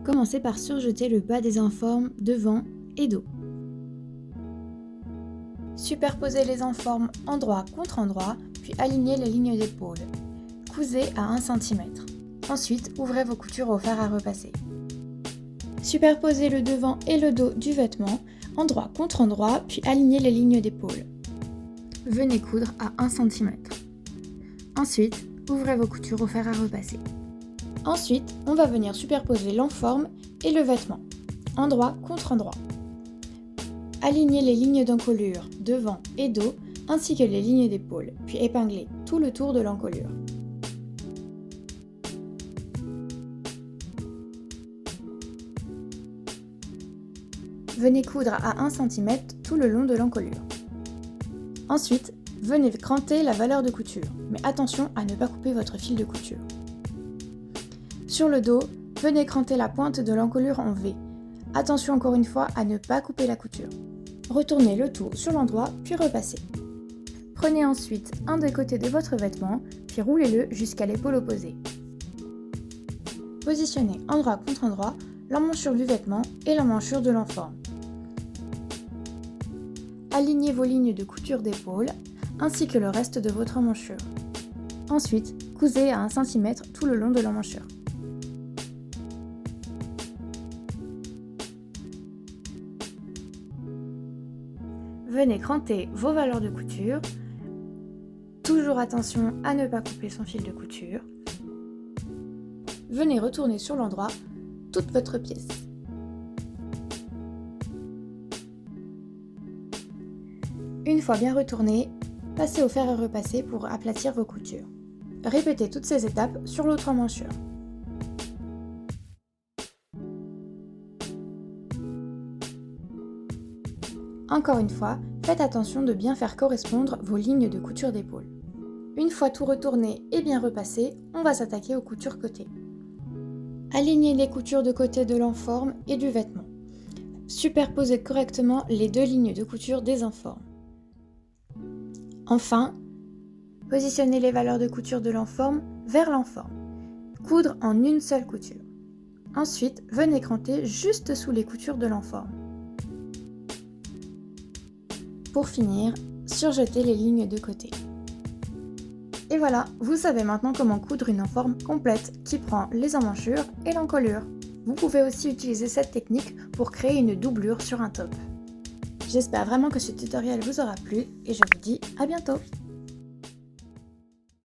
Commencez par surjeter le bas des informes devant et dos. Superposez les informes endroit contre endroit, puis alignez les lignes d'épaule. Cousez à 1 cm. Ensuite, ouvrez vos coutures au fer à repasser. Superposez le devant et le dos du vêtement, endroit contre endroit, puis alignez les lignes d'épaule. Venez coudre à 1 cm. Ensuite, ouvrez vos coutures au fer à repasser. Ensuite, on va venir superposer l'enforme et le vêtement, endroit contre endroit. Alignez les lignes d'encolure devant et dos, ainsi que les lignes d'épaule, puis épinglez tout le tour de l'encolure. Venez coudre à 1 cm tout le long de l'encolure. Ensuite, venez cranter la valeur de couture, mais attention à ne pas couper votre fil de couture. Sur le dos, venez cranter la pointe de l'encolure en V. Attention encore une fois à ne pas couper la couture. Retournez le tout sur l'endroit, puis repassez. Prenez ensuite un des côtés de votre vêtement, puis roulez-le jusqu'à l'épaule opposée. Positionnez endroit contre endroit l'emmanchure du vêtement et l'emmanchure de l'enforme. Alignez vos lignes de couture d'épaule, ainsi que le reste de votre emmanchure. Ensuite, cousez à 1 cm tout le long de l'emmanchure. Venez cranter vos valeurs de couture. Toujours attention à ne pas couper son fil de couture. Venez retourner sur l'endroit toute votre pièce. Une fois bien retourné, passez au fer à repasser pour aplatir vos coutures. Répétez toutes ces étapes sur l'autre emmanchure. Encore une fois, faites attention de bien faire correspondre vos lignes de couture d'épaule. Une fois tout retourné et bien repassé, on va s'attaquer aux coutures côté. Alignez les coutures de côté de l'enforme et du vêtement. Superposez correctement les deux lignes de couture des informes. Enfin, positionnez les valeurs de couture de l'enforme vers l'enforme. Coudre en une seule couture. Ensuite, venez cranter juste sous les coutures de l'enforme. Pour finir, surjetez les lignes de côté. Et voilà, vous savez maintenant comment coudre une enforme complète qui prend les emmanchures et l'encolure. Vous pouvez aussi utiliser cette technique pour créer une doublure sur un top. J'espère vraiment que ce tutoriel vous aura plu et je vous dis à bientôt.